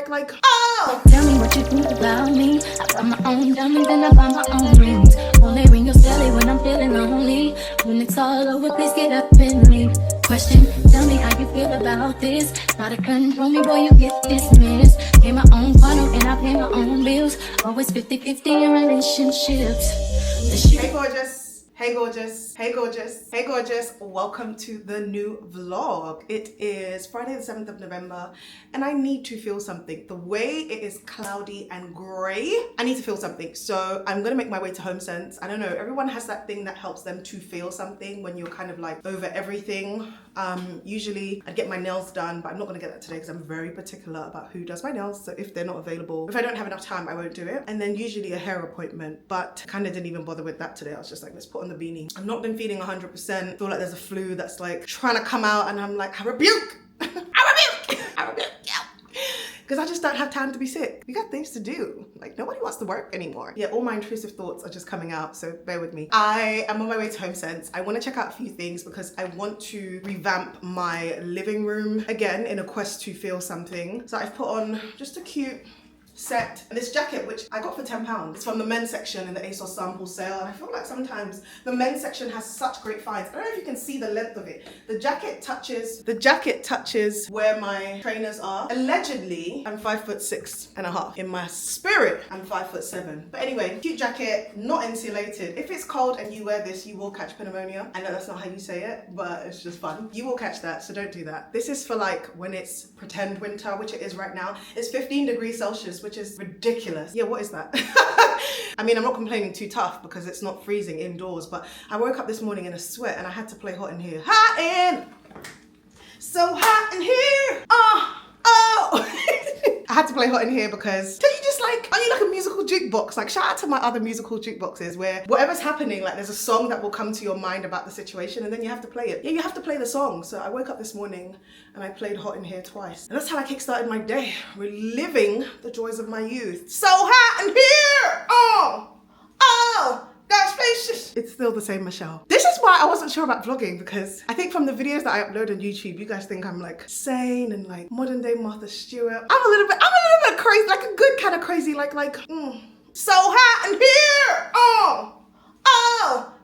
oh! Tell me what you think about me. I got my own diamonds and I buy my own rings. Only ring your celly when I'm feeling lonely. When it's all over, please get up and leave. Question, tell me how you feel about this. Try to control me, boy, you get dismissed. Pay my own funnel and I pay my own bills. Always 50-50 in relationships. Hey gorgeous. Hey gorgeous, hey gorgeous, hey gorgeous. Welcome to the new vlog. It is Friday the 7th of November and I need to feel something. The way it is cloudy and grey, I need to feel something. So I'm gonna make my way to Homesense. I don't know, everyone has that thing that helps them to feel something when you're kind of like over everything. Usually I'd get my nails done, but I'm not gonna get that today because I'm very particular about who does my nails. So if they're not available, if I don't have enough time, I won't do it. And then usually a hair appointment, but kind of didn't even bother with that today. I was just like, let's put on the beanie. I've not been feeling 100%. Feel like there's a flu that's like trying to come out and I'm like, I rebuke, I rebuke, I rebuke, yeah. Because I just don't have time to be sick. We got things to do. Like nobody wants to work anymore. Yeah, all my intrusive thoughts are just coming out, so bear with me. I am on my way to Homesense. I want to check out a few things because I want to revamp my living room again in a quest to feel something. So I've put on just a cute set and this jacket which I got for £10. It's from the men's section in the ASOS sample sale, and I feel like sometimes the men's section has such great finds. I don't know if you can see the length of it. The jacket touches where my trainers are. Allegedly I'm 5'6.5". In my spirit I'm 5'7". But anyway, cute jacket, not insulated. If it's cold and you wear this, you will catch pneumonia. I know that's not how you say it, but it's just fun. You will catch that, so don't do that. This is for like when it's pretend winter, which it is right now. It's 15 degrees Celsius, which is ridiculous. Yeah, what is that? I mean, I'm not complaining too tough because it's not freezing indoors, but I woke up this morning in a sweat and I had to play Hot in Here. Hot in, so hot in here. Oh. I had to play Hot in Here because don't you just like, are you like a musical jukebox? Like shout out to my other musical jukeboxes where whatever's happening, like there's a song that will come to your mind about the situation and then you have to play it. Yeah, you have to play the song. So I woke up this morning and I played Hot in Here twice. And that's how I kickstarted my day, reliving the joys of my youth. So hot in here! Oh! That's spacious. It's still the same Michelle. This is why I wasn't sure about vlogging, because I think from the videos that I upload on YouTube, you guys think I'm like sane and like modern day Martha Stewart. I'm a little bit crazy, like a good kind of crazy, so hot in here. Oh,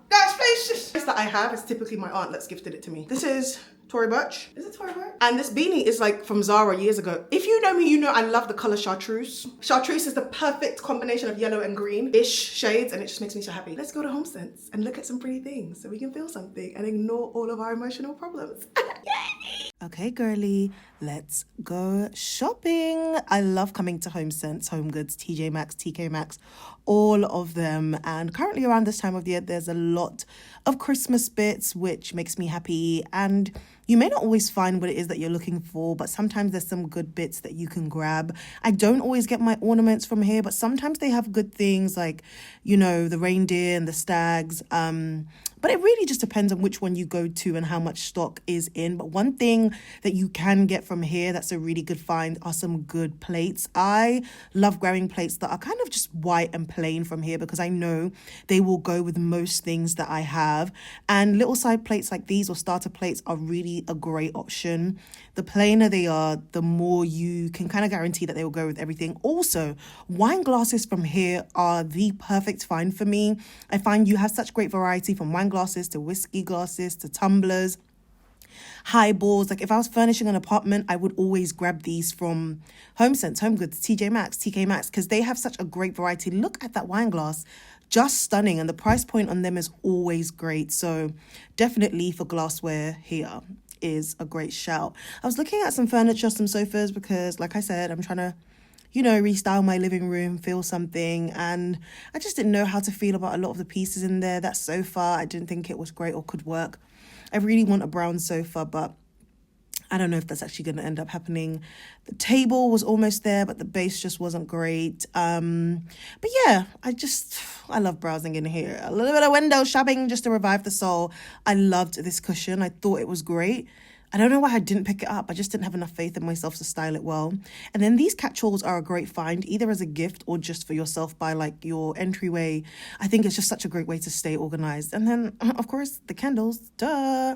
that's spacious. This that I have is typically my aunt that's gifted it to me. This is Tory Burch. Is it Tory Burch? And this beanie is like from Zara years ago. If you know me, you know I love the color chartreuse. Chartreuse is the perfect combination of yellow and green-ish shades, and it just makes me so happy. Let's go to Homesense and look at some pretty things so we can feel something and ignore all of our emotional problems. Yay! Okay, girly, let's go shopping. I love coming to Homesense, HomeGoods, TJ Maxx, TK Maxx, all of them. And currently around this time of the year, there's a lot of Christmas bits, which makes me happy. And you may not always find what it is that you're looking for, but sometimes there's some good bits that you can grab. I don't always get my ornaments from here, but sometimes they have good things like, you know, the reindeer and the stags. But it really just depends on which one you go to and how much stock is in. But one thing that you can get from here that's a really good find are some good plates. I love grabbing plates that are kind of just white and plain from here because I know they will go with most things that I have. And little side plates like these or starter plates are really a great option. The plainer they are, the more you can kind of guarantee that they will go with everything. Also, wine glasses from here are the perfect find for me. I find you have such great variety from wine glasses to whiskey glasses to tumblers, highballs. Like if I was furnishing an apartment, I would always grab these from Homesense, HomeGoods, TJ Maxx, TK Maxx, because they have such a great variety. Look at that wine glass. Just stunning, and the price point on them is always great. So definitely for glassware here is a great shout. I was looking at some furniture, some sofas, because like I said, I'm trying to, you know, restyle my living room, feel something, and I just didn't know how to feel about a lot of the pieces in there. That sofa, I didn't think it was great or could work. I really want a brown sofa, but I don't know if that's actually going to end up happening. The table was almost there, but the base just wasn't great. But yeah, I love browsing in here. A little bit of window shopping just to revive the soul. I loved this cushion. I thought it was great. I don't know why I didn't pick it up. I just didn't have enough faith in myself to style it well. And then these catch-alls are a great find, either as a gift or just for yourself by like your entryway. I think it's just such a great way to stay organized. And then, of course, the candles, duh.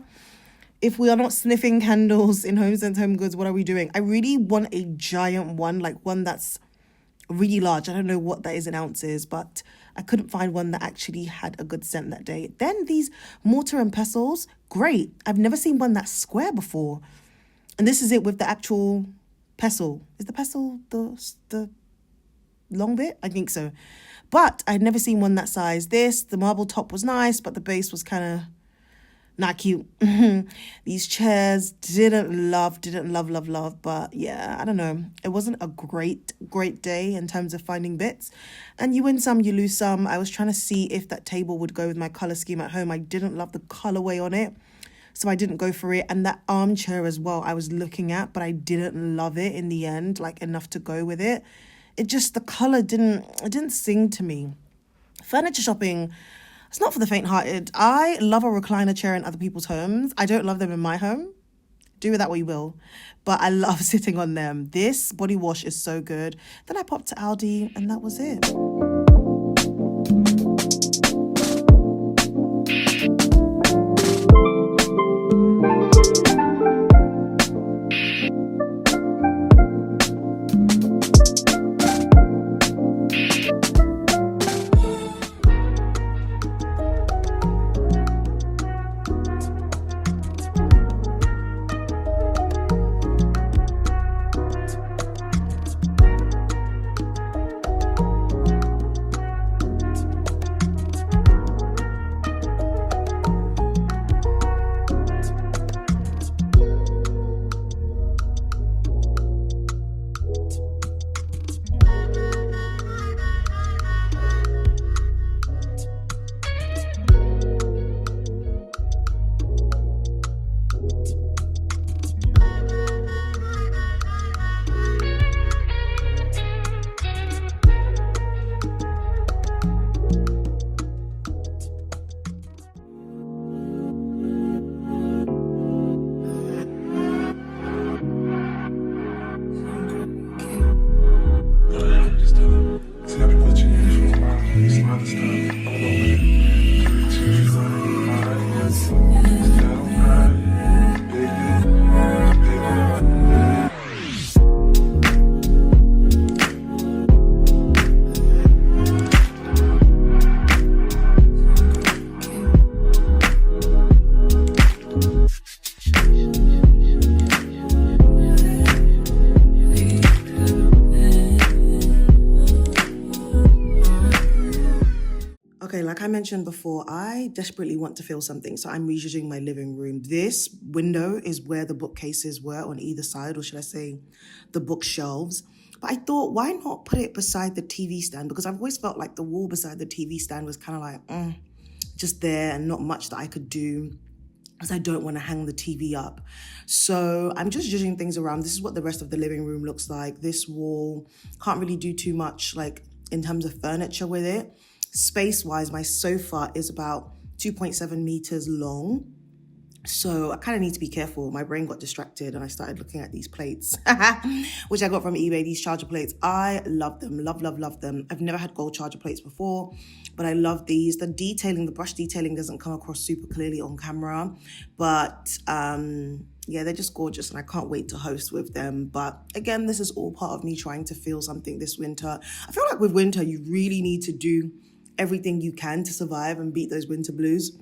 if we are not sniffing candles in Homesense Home Goods, what are we doing? I really want a giant one, like one that's really large. I don't know what that is in ounces, but I couldn't find one that actually had a good scent that day. Then these mortar and pestles, great. I've never seen one that's square before. And this is it with the actual pestle. Is the pestle the long bit? I think so. But I'd never seen one that size. The marble top was nice, but the base was kind of not cute. These chairs didn't love, but yeah, I don't know. It wasn't a great day in terms of finding bits. And you win some, you lose some. I was trying to see if that table would go with my color scheme at home. I didn't love the colorway on it, so I didn't go for it. And that armchair as well, I was looking at, but I didn't love it in the end, like enough to go with it. It just, the color didn't sing to me. Furniture shopping, it's not for the faint-hearted. I love a recliner chair in other people's homes. I don't love them in my home. Do with that what you will. But I love sitting on them. This body wash is so good. Then I popped to Aldi and that was it. Okay, like I mentioned before, I desperately want to feel something, so I'm rejudging my living room. This window is where the bookcases were on either side, or should I say the bookshelves. But I thought, why not put it beside the TV stand? Because I've always felt like the wall beside the TV stand was kind of like, just there and not much that I could do, because I don't want to hang the TV up. So I'm just judging things around. This is what the rest of the living room looks like. This wall, can't really do too much like in terms of furniture with it. Space-wise, my sofa is about 2.7 meters long. So I kind of need to be careful. My brain got distracted and I started looking at these plates, which I got from eBay, these charger plates. I love them, love them. I've never had gold charger plates before, but I love these. The detailing, the brush detailing doesn't come across super clearly on camera, but yeah, they're just gorgeous and I can't wait to host with them. But again, this is all part of me trying to feel something this winter. I feel like with winter, you really need to do everything you can to survive and beat those winter blues.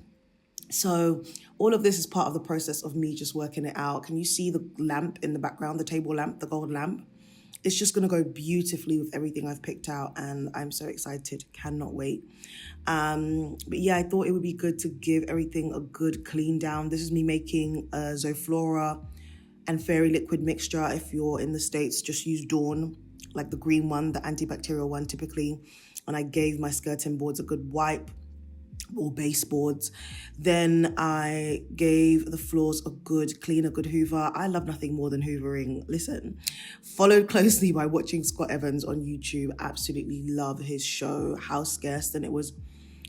So all of this is part of the process of me just working it out. Can you see the lamp in the background, the table lamp, the gold lamp? It's just going to go beautifully with everything I've picked out and I'm so excited, cannot wait. But yeah, I thought it would be good to give everything a good clean down. This is me making a Zoflora and Fairy liquid mixture. If you're in the States, just use Dawn, like the green one, the antibacterial one typically. And I gave my skirting boards a good wipe, or baseboards. Then I gave the floors a good clean, a good hoover. I love nothing more than hoovering. Listen, followed closely by watching Scott Evans on YouTube. Absolutely love his show, House Guest. And it was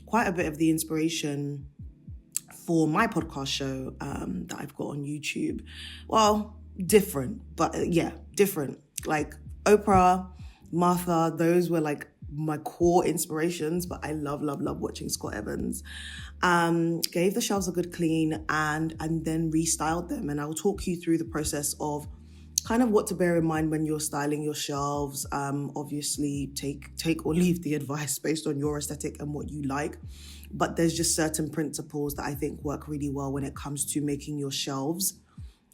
quite a bit of the inspiration for my podcast show that I've got on YouTube. Well, different, but yeah, different. Like Oprah, Martha, those were like my core inspirations, but I love watching Scott Evans. Gave the shelves a good clean and then restyled them. And I will talk you through the process of kind of what to bear in mind when you're styling your shelves. Obviously, take or leave the advice based on your aesthetic and what you like. But there's just certain principles that I think work really well when it comes to making your shelves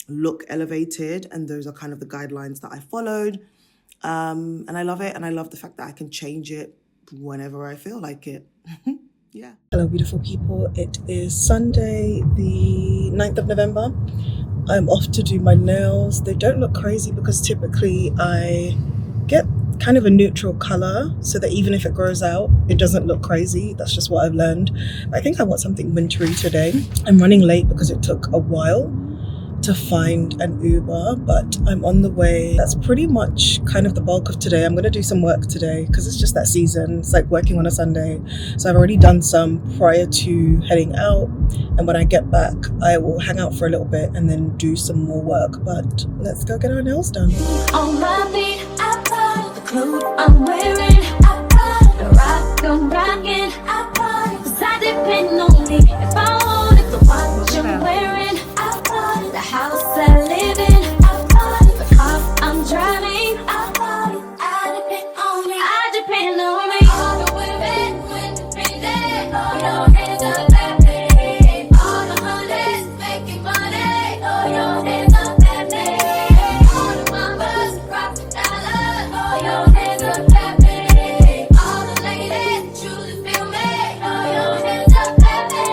look elevated. And those are kind of the guidelines that I followed. And I love it. And I love the fact that I can change it whenever I feel like it. Yeah. Hello, beautiful people. It is Sunday, the 9th of November. I'm off to do my nails. They don't look crazy because typically I get kind of a neutral color so that even if it grows out, it doesn't look crazy. That's just what I've learned. But I think I want something wintry today. I'm running late because it took a while to find an Uber, but I'm on the way. That's pretty much kind of the bulk of today. I'm going to do some work today because it's just that season. It's like working on a Sunday. So I've already done some prior to heading out. And when I get back, I will hang out for a little bit and then do some more work. But let's go get our nails done. On my feet, I bought the clothes I'm wearing. I bought the rock I'm rocking. I bought 'cause I depend on me. If I wanted to watch I'm wearing. I bought the house I live in. I bought the car I'm driving. I bought it. I depend on me. I depend on me. All the women independent. All your hands up, baby. All the honeys making money. All your hands up, baby. All the mamas dropping dollars. All your hands up, baby. All the ladies truly feel me. All your hands up, baby.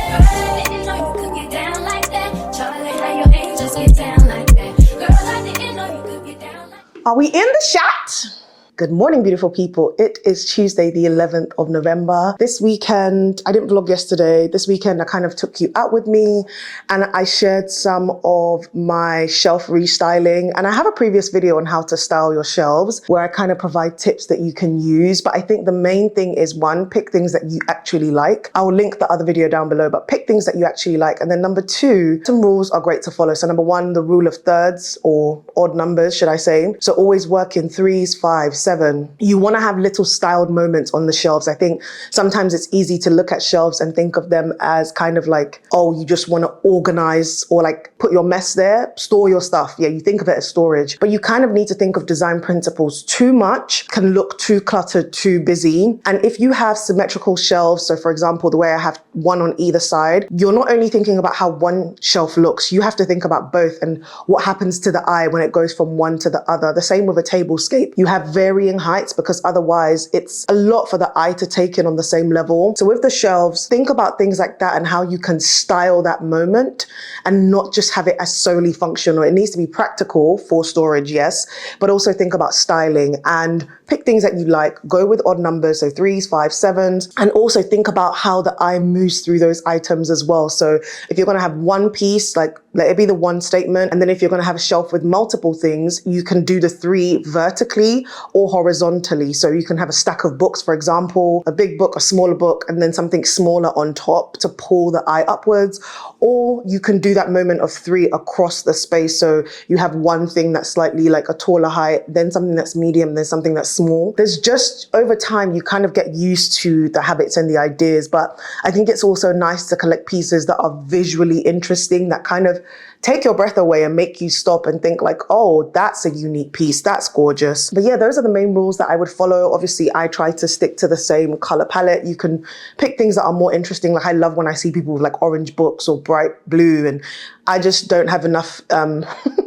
Girl, I didn't know you could get down like that. Charlie, how your angels get down like that. Girl, I didn't know you could get down like that. Are we in the shot? Good morning, beautiful people. It is Tuesday, the 11th of November. This weekend, I didn't vlog yesterday. This weekend, I kind of took you out with me and I shared some of my shelf restyling. And I have a previous video on how to style your shelves where I kind of provide tips that you can use. But I think the main thing is one, pick things that you actually like. I'll link the other video down below, but pick things that you actually like. And then number two, some rules are great to follow. So number one, the rule of thirds or odd numbers, should I say. So always work in 3s, 5s, 7. You want to have little styled moments on the shelves. I think sometimes it's easy to look at shelves and think of them as kind of like, oh, you just want to organize or like put your mess there, store your stuff. Yeah, you think of it as storage, but you kind of need to think of design principles. Too much can look too cluttered, too busy. And if you have symmetrical shelves, so for example, the way I have one on either side, you're not only thinking about how one shelf looks, you have to think about both and what happens to the eye when it goes from one to the other. The same with a tablescape. You have varying heights because otherwise it's a lot for the eye to take in on the same level. So with the shelves, think about things like that and how you can style that moment and not just have it as solely functional. It needs to be practical for storage, yes, but also think about styling and pick things that you like. Go with odd numbers, so 3s, 5s, 7s, and also think about how the eye moves through those items as well. So if you're going to have one piece, like let it be the one statement. And then if you're going to have a shelf with multiple things, you can do the 3 vertically or horizontally. So you can have a stack of books, for example, a big book, a smaller book, and then something smaller on top to pull the eye upwards. Or you can do that moment of 3 across the space. So you have one thing that's slightly like a taller height, then something that's medium, then something that's small. There's just over time, you kind of get used to the habits and the ideas. But I think it's also nice to collect pieces that are visually interesting, that kind of take your breath away and make you stop and think like, oh, that's a unique piece. That's gorgeous. But yeah, those are the main rules that I would follow. Obviously, I try to stick to the same color palette. You can pick things that are more interesting. Like I love when I see people with like orange books or bright blue, and I just don't have enough, I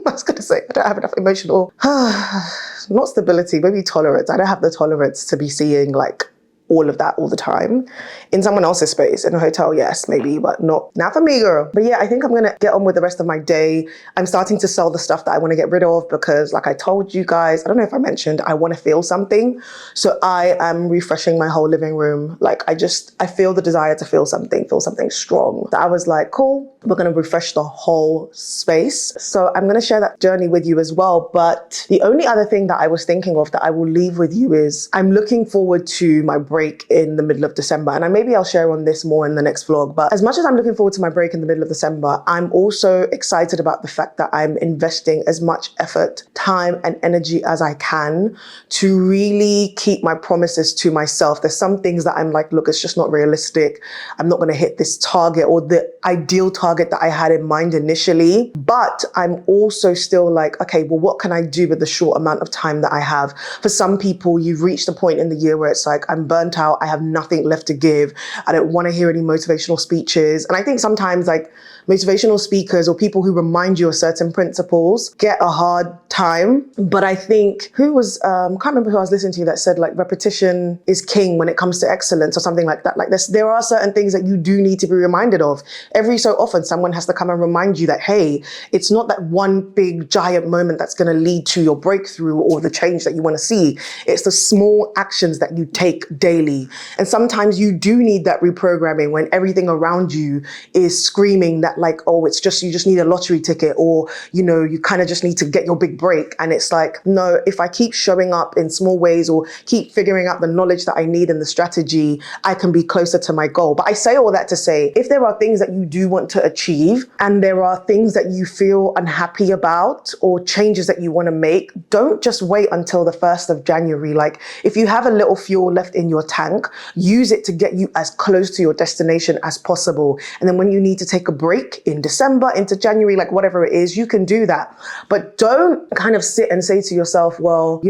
was going to say, I don't have enough emotional, not stability, maybe tolerance. I don't have the tolerance to be seeing like all of that all the time in someone else's space. In a hotel, yes, maybe, but not for me, girl. But yeah, I think I'm gonna get on with the rest of my day. I'm starting to sell the stuff that I want to get rid of because like I told you guys, I don't know if I mentioned, I want to feel something. So I am refreshing my whole living room. Like I feel the desire to feel something strong. So I was like, cool, We're going to refresh the whole space. So I'm going to share that journey with you as well. But the only other thing that I was thinking of that I will leave with you is I'm looking forward to my break in the middle of December. And maybe I'll share on this more in the next vlog. But as much as I'm looking forward to my break in the middle of December, I'm also excited about the fact that I'm investing as much effort, time, and energy as I can to really keep my promises to myself. There's some things that I'm like, look, it's just not realistic. I'm not going to hit this target or the ideal target that I had in mind initially. But I'm also still like, okay, well, what can I do with the short amount of time that I have? For some people, you've reached a point in the year where it's like, I'm burnt out. I have nothing left to give. I don't want to hear any motivational speeches. And I think sometimes like motivational speakers or people who remind you of certain principles get a hard time. But I think can't remember who I was listening to that said like repetition is king when it comes to excellence or something like that. Like there are certain things that you do need to be reminded of. Every so often, someone has to come and remind you that, hey, it's not that one big giant moment that's going to lead to your breakthrough or the change that you want to see. It's the small actions that you take daily. And sometimes you do need that reprogramming when everything around you is screaming that like, oh, you just need a lottery ticket, or, you kind of just need to get your big break. And it's like, no, if I keep showing up in small ways or keep figuring out the knowledge that I need and the strategy, I can be closer to my goal. But I say all that to say, if there are things that you do want to achieve and there are things that you feel unhappy about or changes that you want to make, don't just wait until the 1st of January. Like if you have a little fuel left in your tank, use it to get you as close to your destination as possible. And then when you need to take a break in December into January, like whatever it is, you can do that. But don't kind of sit and say to yourself, well,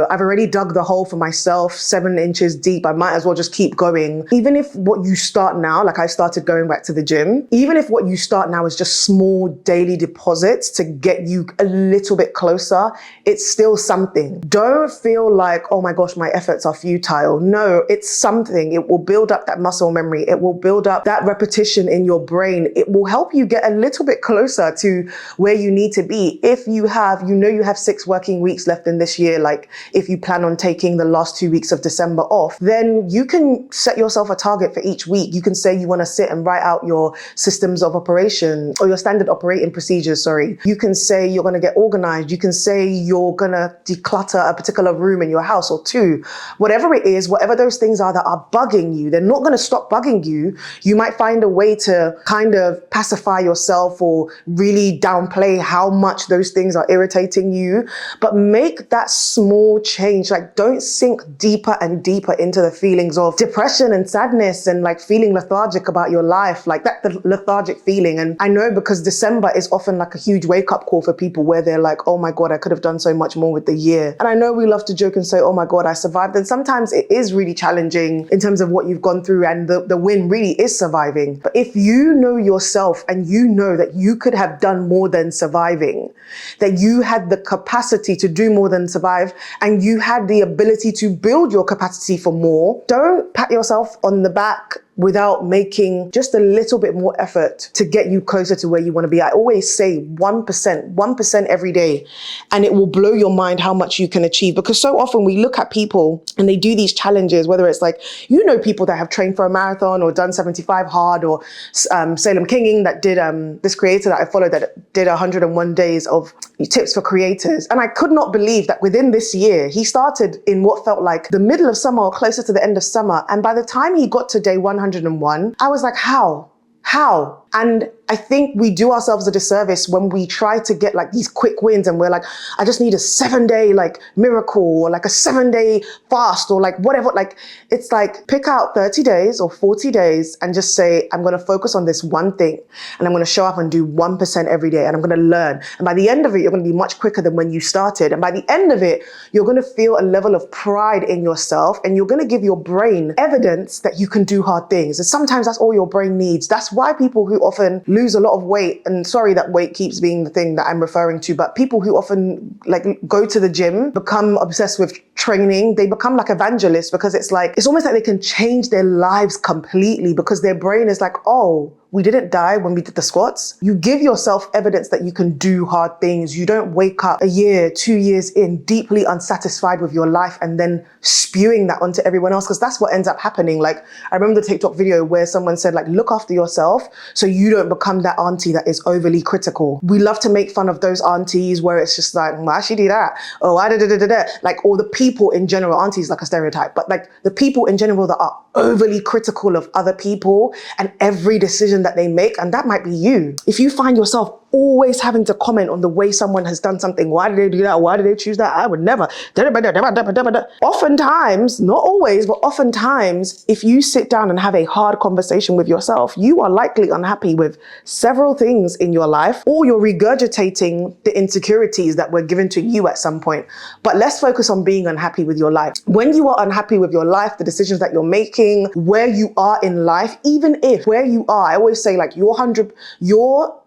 I've already dug the hole for myself 7 inches deep. I might as well just keep going. Even if what you start now, like I started going back to the gym, even if what you start now is just small daily deposits to get you a little bit closer, it's still something. Don't feel like, oh my gosh, my efforts are futile. No, it's something. It will build up that muscle memory. It will build up that repetition in your brain. It will help you get a little bit closer to where you need to be. If you have 6 working weeks left in this year, like if you plan on taking the last 2 weeks of December off, then you can set yourself a target for each week. You can say you want to sit and write out your systems of operation or your standard operating procedures, You can say you're going to get organized. You can say you're going to declutter a particular room in your house or 2. Whatever it is, whatever those things are that are bugging you, they're not going to stop bugging you. You might find a way to kind of pacify yourself or really downplay how much those things are irritating you, but make that small change. Like don't sink deeper and deeper into the feelings of depression and sadness and like feeling lethargic about your life, like that the lethargic feeling. And I know because December is often like a huge wake up call for people where they're like, oh my God, I could have done so much more with the year. And I know we love to joke and say, oh my God, I survived. And sometimes it is really challenging in terms of what you've gone through, and the win really is surviving. But if you know yourself and you know that you could have done more than surviving, that you had the capacity to do more than survive, and you had the ability to build your capacity for more, don't pat yourself on the back without making just a little bit more effort to get you closer to where you want to be. I always say 1% every day, and it will blow your mind how much you can achieve. Because so often we look at people and they do these challenges, whether it's like, people that have trained for a marathon or done 75 hard, or Salem Kinging that did, this creator that I followed that did 101 days of tips for creators. And I could not believe that within this year, he started in what felt like the middle of summer or closer to the end of summer. And by the time he got to day 101, I was like, how? And I think we do ourselves a disservice when we try to get like these quick wins and we're like, I just need a 7-day like miracle or like a 7-day fast or like whatever. Like, it's like pick out 30 days or 40 days and just say, I'm going to focus on this one thing and I'm going to show up and do 1% every day and I'm going to learn. And by the end of it, you're going to be much quicker than when you started. And by the end of it, you're going to feel a level of pride in yourself and you're going to give your brain evidence that you can do hard things. And sometimes that's all your brain needs. That's why people who often lose a lot of weight, and sorry that weight keeps being the thing that I'm referring to, but people who often like go to the gym, become obsessed with training, they become like evangelists, because it's almost like they can change their lives completely because their brain is like, oh, we didn't die when we did the squats. You give yourself evidence that you can do hard things. You don't wake up a year, 2 years in, deeply unsatisfied with your life and then spewing that onto everyone else, because that's what ends up happening. Like, I remember the TikTok video where someone said, like, look after yourself so you don't become that auntie that is overly critical. We love to make fun of those aunties where it's just like, why she do that? Oh, I da. Like, or the people in general, aunties like a stereotype, but like the people in general that are overly critical of other people and every decision that they make. And that might be you. If you find yourself always having to comment on the way someone has done something, why did they do that? Why did they choose that? I would never. Oftentimes, not always, but oftentimes, if you sit down and have a hard conversation with yourself, you are likely unhappy with several things in your life, or you're regurgitating the insecurities that were given to you at some point. But let's focus on being unhappy with your life. When you are unhappy with your life, the decisions that you're making, where you are in life, even if where you are, I always say, like, your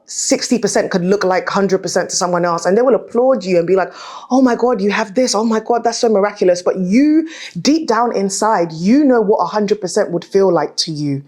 60% could look like 100% to someone else, and they will applaud you and be like, oh my God, you have this. Oh my God, that's so miraculous. But you, deep down inside, you know what 100% would feel like to you.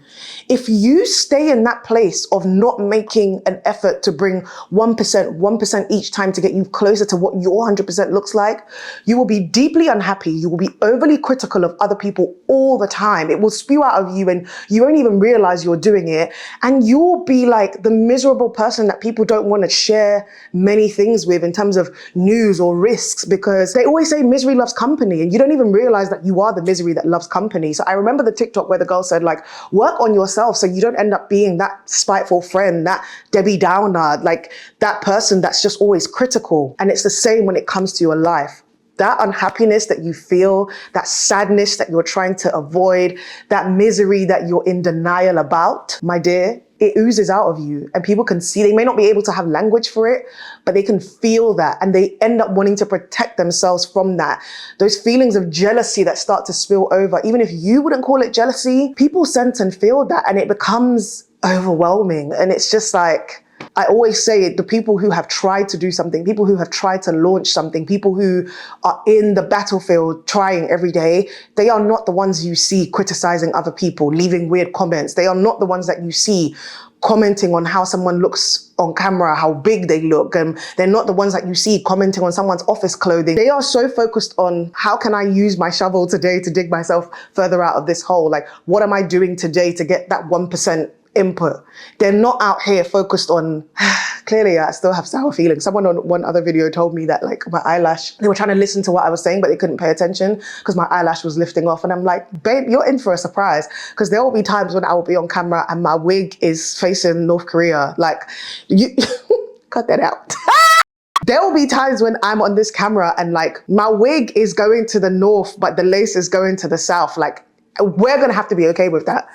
If you stay in that place of not making an effort to bring 1% each time to get you closer to what your 100% looks like, you will be deeply unhappy. You will be overly critical of other people all the time. It will spew out of you and you won't even realize you're doing it. And you'll be like the miserable person that people don't want to share many things with in terms of news or risks, because they always say misery loves company, and you don't even realize that you are the misery that loves company. So I remember the TikTok where the girl said, like, work on yourself so you don't end up being that spiteful friend, that Debbie Downer, like that person that's just always critical. And it's the same when it comes to your life. That unhappiness that you feel, that sadness that you're trying to avoid, that misery that you're in denial about, my dear, it oozes out of you, and people can see. They may not be able to have language for it, but they can feel that, and they end up wanting to protect themselves from that. Those feelings of jealousy that start to spill over, even if you wouldn't call it jealousy, people sense and feel that, and it becomes overwhelming. And it's just like, I always say it, the people who have tried to do something, people who have tried to launch something, people who are in the battlefield trying every day, they are not the ones you see criticizing other people, leaving weird comments. They are not the ones that you see commenting on how someone looks on camera, how big they look. And they're not the ones that you see commenting on someone's office clothing. They are so focused on, how can I use my shovel today to dig myself further out of this hole? Like, what am I doing today to get that 1% input? They're not out here focused on, clearly I still have sour feelings. Someone on one other video told me that, like, my eyelash, they were trying to listen to what I was saying, but they couldn't pay attention because my eyelash was lifting off. And I'm like, babe, you're in for a surprise, because there will be times when I will be on camera and my wig is facing North Korea. Like, you cut that out. There will be times when I'm on this camera and like my wig is going to the north, but the lace is going to the south. Like, we're gonna have to be okay with that.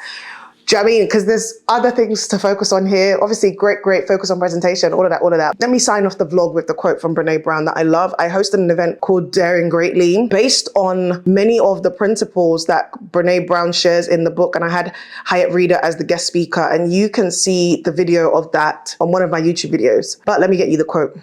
Do you know what I mean? Because there's other things to focus on here. Obviously, great focus on presentation, all of that. Let me sign off the vlog with the quote from Brene Brown that I love. I hosted an event called Daring Greatly based on many of the principles that Brene Brown shares in the book. And I had Hyatt Reader as the guest speaker. And you can see the video of that on one of my YouTube videos. But let me get you the quote.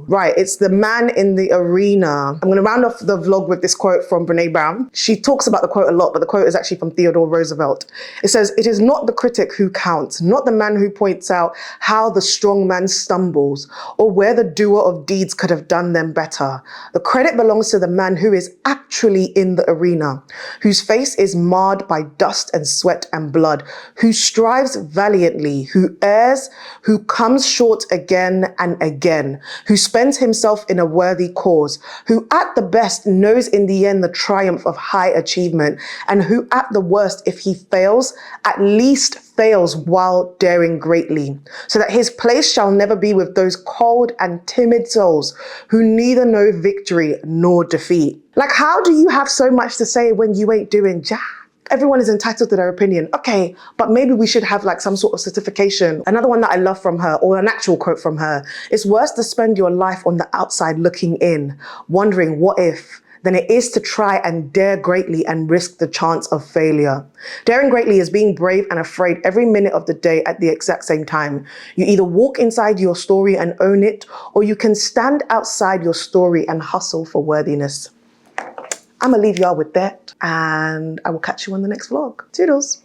Right, it's the man in the arena. I'm going to round off the vlog with this quote from Brene Brown. She talks about the quote a lot, but the quote is actually from Theodore Roosevelt. It says, "It is not the critic who counts, not the man who points out how the strong man stumbles or where the doer of deeds could have done them better. The credit belongs to the man who is actually in the arena, whose face is marred by dust and sweat and blood, who strives valiantly, who errs, who comes short again and again, who spends himself in a worthy cause, who at the best knows in the end the triumph of high achievement, and who at the worst, if he fails, at least fails while daring greatly, so that his place shall never be with those cold and timid souls who neither know victory nor defeat." Like, how do you have so much to say when you ain't doing jack? Everyone is entitled to their opinion. Okay, but maybe we should have like some sort of certification. Another one that I love from her, or an actual quote from her, "It's worse to spend your life on the outside looking in, wondering what if, than it is to try and dare greatly and risk the chance of failure." Daring greatly is being brave and afraid every minute of the day at the exact same time. You either walk inside your story and own it, or you can stand outside your story and hustle for worthiness. I'm gonna leave y'all with that, and I will catch you on the next vlog. Toodles.